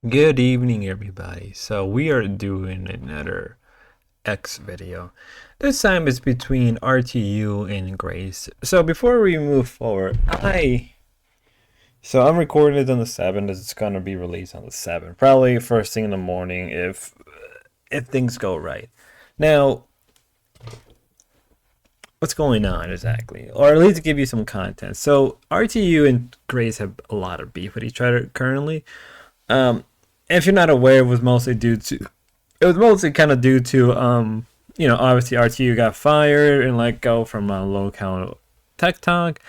Good evening, everybody. So we are doing another X video. This time it's between RTU and Grace. So before we move forward, I'm recording it on the 7th. It's gonna be released on the 7th, probably first thing in the morning if things go right. Now, what's going on exactly, or at least give you some content. So RTU and Grace have a lot of beef with each other currently. Um, if you're not aware, it was mostly kind of due to obviously RTU got fired and let go from lolcow Tech Talk,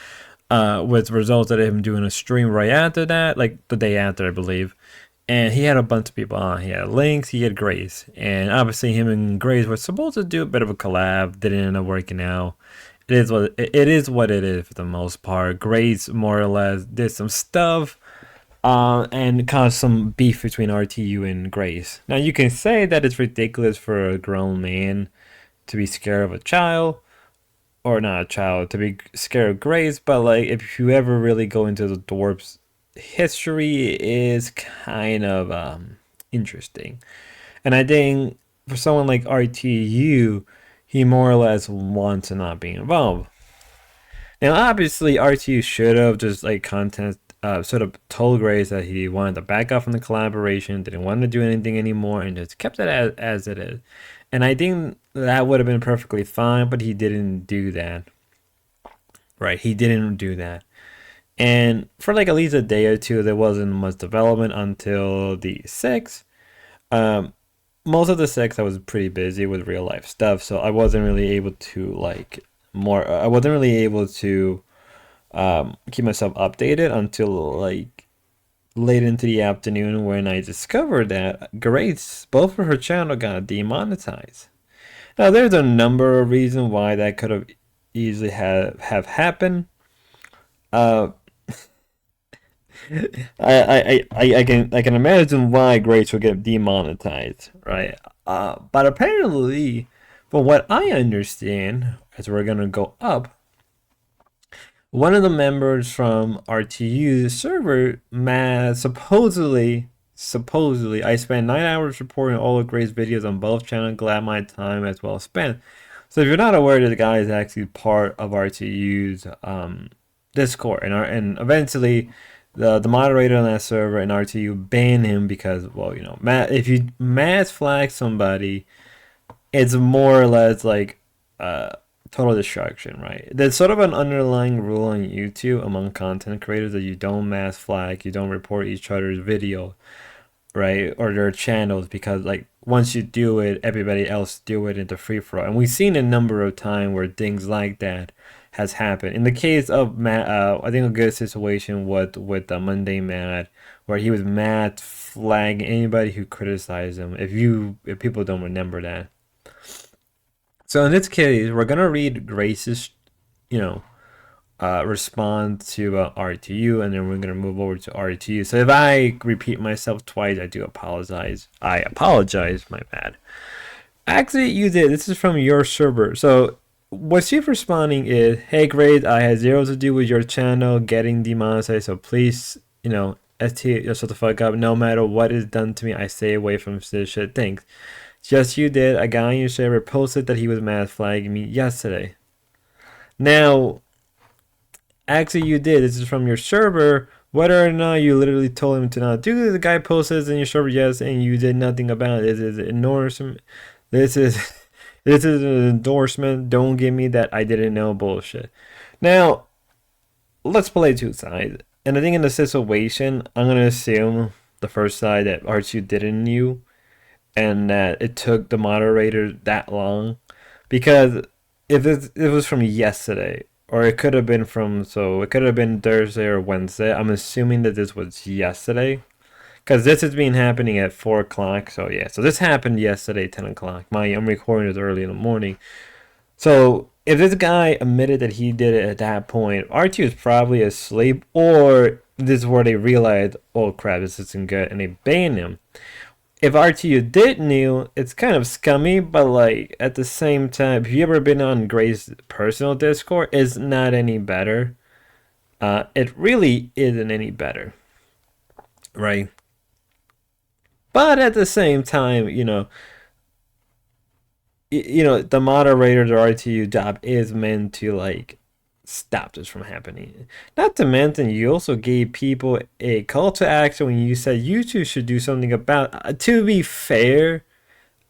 with results of him doing a stream right after that, like the day after, I believe. And he had a bunch of people on. He had Lynx, he had Grace, and obviously him and Grace were supposed to do a bit of a collab. Didn't end up working out. It is what it is for the most part. Grace more or less did some stuff, and caused some beef between RTU and Grace. Now you can say that it's ridiculous for a grown man to be scared of a child, or not a child, to be scared of Grace, but like if you ever really go into the dwarf's history, it is kind of interesting. And I think for someone like RTU, he more or less wants to not be involved. Now, obviously, RTU should have just like content sort of told Grace that he wanted to back off from the collaboration, didn't want to do anything anymore, and just kept it as it is. And I think that would have been perfectly fine, but he didn't do that. Right? He didn't do that. And for like at least a day or two, there wasn't much development until the 6th. Um, Most of the 6th, I was pretty busy with real life stuff, so I wasn't really able to like more. I wasn't really able to keep myself updated until like late into the afternoon when I discovered that Grace, both of her channel got demonetized. Now there's a number of reasons why that could have easily have happened. Uh, I can imagine why Grace would get demonetized, right? But apparently, from what I understand, as we're gonna go up, one of the members from RTU's server, Matt, supposedly, I spent 9 hours reporting all of Gray's videos on both channels. Glad my time as well spent. So if you're not aware, this guy is actually part of RTU's Discord, and eventually the moderator on that server and RTU banned him because, well, Matt, if you mass flag somebody, it's more or less like total destruction, right? There's sort of an underlying rule on YouTube among content creators that you don't mass flag, you don't report each other's video, right? Or their channels, because like once you do it, everybody else do it into free for all. And we've seen a number of times where things like that has happened. In the case of Matt, I think a good situation was with the Monday Matt, where he was mad flagging anybody who criticized him. If people don't remember that. So in this case, we're gonna read Grace's, you know, respond to RTU, and then we're gonna move over to RTU. So if I repeat myself twice, I do apologize. I apologize. My bad. Actually, you did. This is from your server. So what she's responding is, "Hey, Grace, I had zero to do with your channel getting demonetized. So please, ST, shut the fuck up. No matter what is done to me, I stay away from this shit. Thanks." Just you did. A guy in your server posted that he was mad flagging me yesterday. Now, actually, you did. This is from your server. Whether or not you literally told him to not do this, the guy posted in your server, yes, and you did nothing about it. This is endorsement. This is this is an endorsement. Don't give me that I didn't know bullshit. Now, let's play two sides. And I think in the situation, I'm gonna assume the first side that R2 didn't knew, and that it took the moderator that long, because if it was from yesterday, or it could have been it could have been Thursday or Wednesday. I'm assuming that this was yesterday, because this has been happening at 4 o'clock. So yeah, so this happened yesterday, 10 o'clock. I'm recording this early in the morning. So if this guy admitted that he did it at that point, R2 is probably asleep, or this is where they realized, oh crap, this isn't good, and they banned him. If RTU did knew, it's kind of scummy, but like at the same time, if you ever been on Gray's personal Discord, it's not any better. It really isn't any better, right? But at the same time, the moderator, the RTU job is meant to like stop this from happening. Not to mention, you also gave people a call to action when you said you two should do something about. To be fair,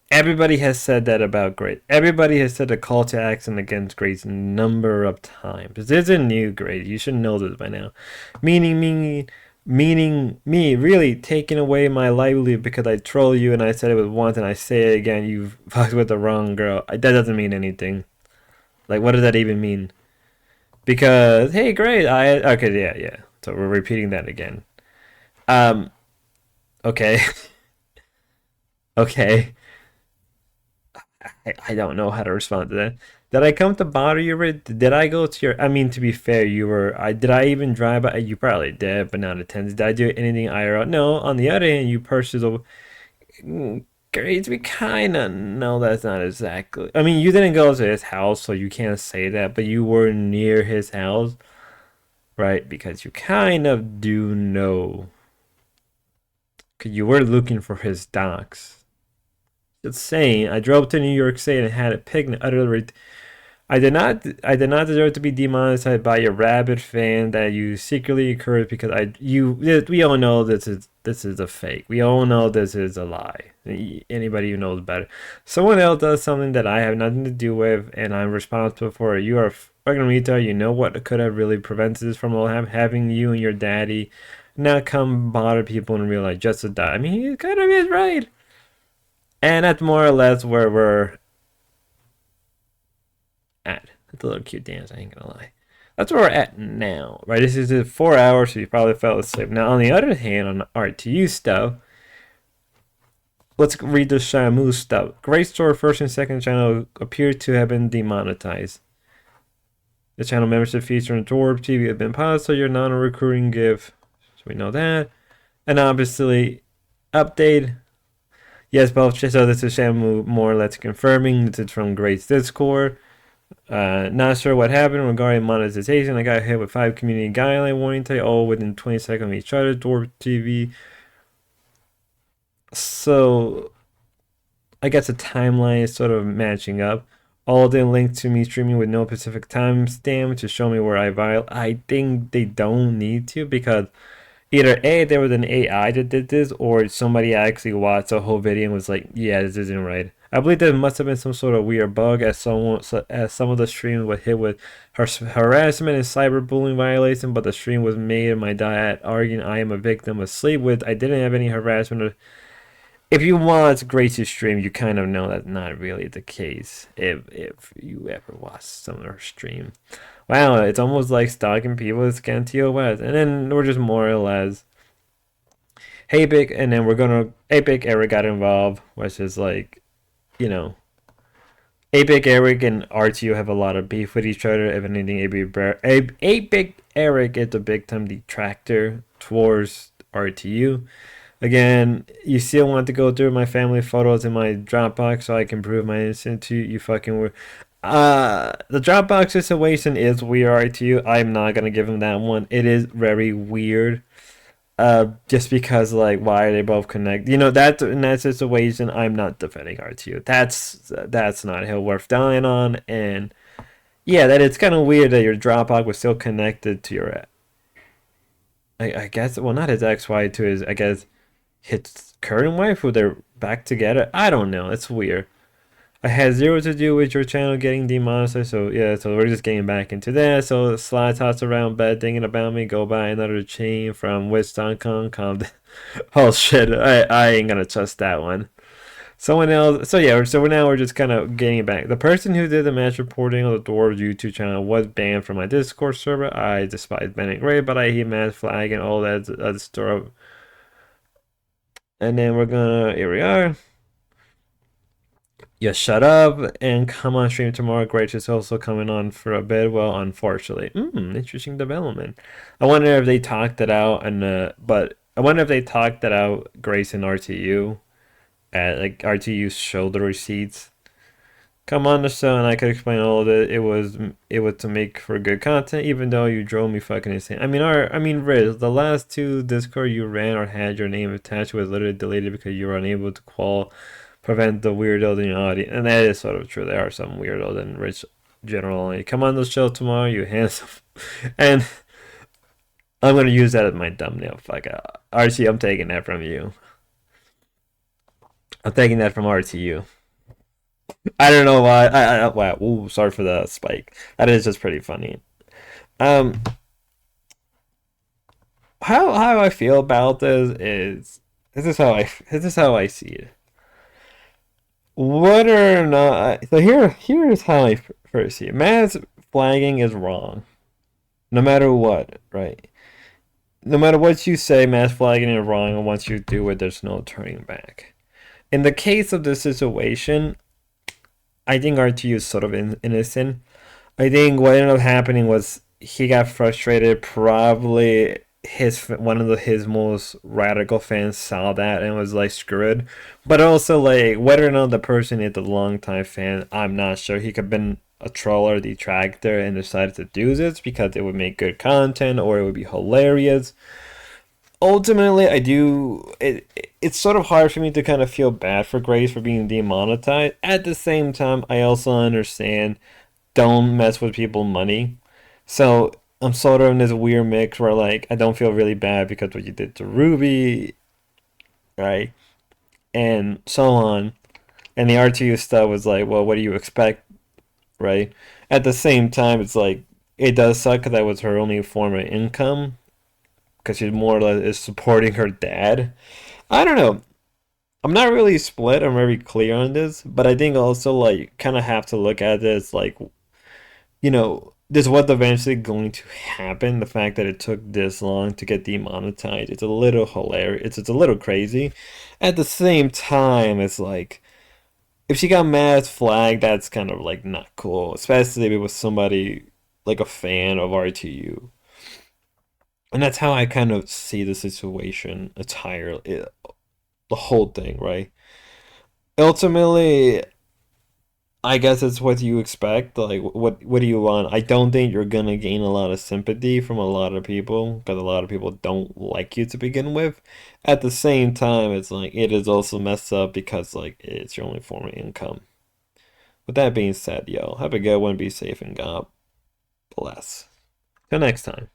everybody has said that about grade. Everybody has said a call to action against grades a number of times. This is a new grade. You should know this by now. Meaning me really taking away my livelihood because I troll you and I said it was once and I say it again. You fucked with the wrong girl. That doesn't mean anything. Like, what does that even mean? Because hey, great. I okay, yeah, yeah. So we're repeating that again. Um, okay, okay. I don't know how to respond to that. Did I come to bother you, Rid? Did I go to your? I mean, to be fair, you were. I did. I even drive by. You probably did, but not attend. Did I do anything IRL? No. On the other hand, you purchased a grades. We kind of know that's not exactly. I mean, you didn't go to his house, so you can't say that. But you were near his house, right? Because you kind of do know. Because you were looking for his docs. Just saying, I drove to New York City and had a picnic. Utterly I did not deserve to be demonetized by a rabid fan that you secretly encouraged because we all know this is a fake. We all know this is a lie. Anybody who knows better. Someone else does something that I have nothing to do with and I'm responsible for it. You are a fucking retard. You know what could have really prevented this from all having you and your daddy not come bother people in real life just to die. I mean, he kind of is right. And that's more or less where we're at. It's a little cute dance, I ain't gonna lie. That's where we're at now, right? This is 4 hours, so you probably fell asleep. Now, on the other hand, on the RTU stuff, let's read the Shamu stuff. Great Store first and second channel appear to have been demonetized. The channel membership feature on Torb TV have been paused, so you're not a recurring gift. So we know that. And obviously, update. Yes, both. So this is Shamu more or less confirming. This is from Great's Discord. Not sure what happened regarding monetization. I got hit with 5 community guideline warning today, all within 20 seconds of each other. Dwarf TV. So I guess the timeline is sort of matching up. All of them linked to me streaming with no specific timestamp to show me where I violate. I think they don't need to because either A, there was an AI that did this, or somebody actually watched the whole video and was like, yeah, this isn't right. I believe there must have been some sort of weird bug as some of the streams were hit with harassment and cyberbullying violation, but the stream was made in my diet arguing I am a victim of sleep with. I didn't have any harassment. If you watch Gracie's stream, you kind of know that's not really the case. If you ever watch some of her stream. Wow, it's almost like stalking people with scan TOS. And then we're just more or less hey big and then we're gonna Epic Eric got involved, which is like, you know, Epic Eric and RTU have a lot of beef with each other. If anything, Epic Eric is a big time detractor towards RTU. Again, you still want to go through my family photos in my Dropbox so I can prove my innocence to you, you fucking were. The Dropbox situation is weird to you. I'm not gonna give him that one. It is very weird. Just because like why are they both connected? You know that in that situation, I'm not defending RTU. That's not a hill worth dying on. And yeah, that it's kind of weird that your Dropbox was still connected to your. I guess well not his ex-wife to his I guess his current wife who they're back together. I don't know. It's weird. I had zero to do with your channel getting demonetized, so yeah, so we're just getting back into that. So Sly toss around bed thinking about me, go buy another chain from Wish.com. Oh shit, I ain't gonna trust that one. Someone else, so yeah, so now we're just kind of getting it back. The person who did the match reporting on the Dwarves YouTube channel was banned from my Discord server. I despise banning Ray, but I hate match flag and all that other stuff. And then we're gonna, here we are. Yeah, shut up and come on stream tomorrow. Great is also coming on for a bit. Well, unfortunately, interesting development. I wonder if they talked it out, but I wonder if they talked it out. Grace and RTU, like RTU showed the receipts, come on the show and I could explain all of it. It was to make for good content, even though you drove me fucking insane. I mean, Riz, the last two Discord you ran or had your name attached was literally deleted because you were unable to call, prevent the weirdos in your audience, and that is sort of true. There are some weirdos in Rich generally. Come on the show tomorrow, you handsome, and I'm gonna use that as my thumbnail. Fuck, RC, I'm taking that from you. I'm taking that from RTU. I don't know why. Wow. Ooh, sorry for the spike. That is just pretty funny. Um, how I feel about this is this is how I see it. Whether or not so here's how I first see it. Mass flagging is wrong, no matter what, right? No matter what you say, mass flagging is wrong, and once you do it, there's no turning back. In the case of this situation, I think RTU is sort of innocent. I think what ended up happening was he got frustrated. Probably his most radical fans saw that and was like, screw it. But also, like, whether or not the person is a longtime fan, I'm not sure. He could have been a troll or detractor and decided to do this because it would make good content or it would be hilarious. Ultimately, I do. It's sort of hard for me to kind of feel bad for Grace for being demonetized. At the same time, I also understand, don't mess with people's money. So I'm sort of in this weird mix where, like, I don't feel really bad because what you did to Ruby, right? And so on. And the RTU stuff was like, well, what do you expect, right? At the same time, it's like, it does suck because that was her only form of income because she's more or less is supporting her dad. I don't know. I'm not really split. I'm very clear on this, but I think also like kind of have to look at this like, this was eventually going to happen. The fact that it took this long to get demonetized, it's a little hilarious. It's a little crazy. At the same time, it's like if she got mad flagged, that's kind of like not cool, especially if it was somebody like a fan of RTU. And that's how I kind of see the situation entirely, the whole thing, right? Ultimately, I guess it's what you expect. Like, what do you want? I don't think you're gonna gain a lot of sympathy from a lot of people because a lot of people don't like you to begin with. At the same time, it's like it is also messed up because like it's your only form of income. With that being said, yo, have a good one, be safe, and God bless. Till next time.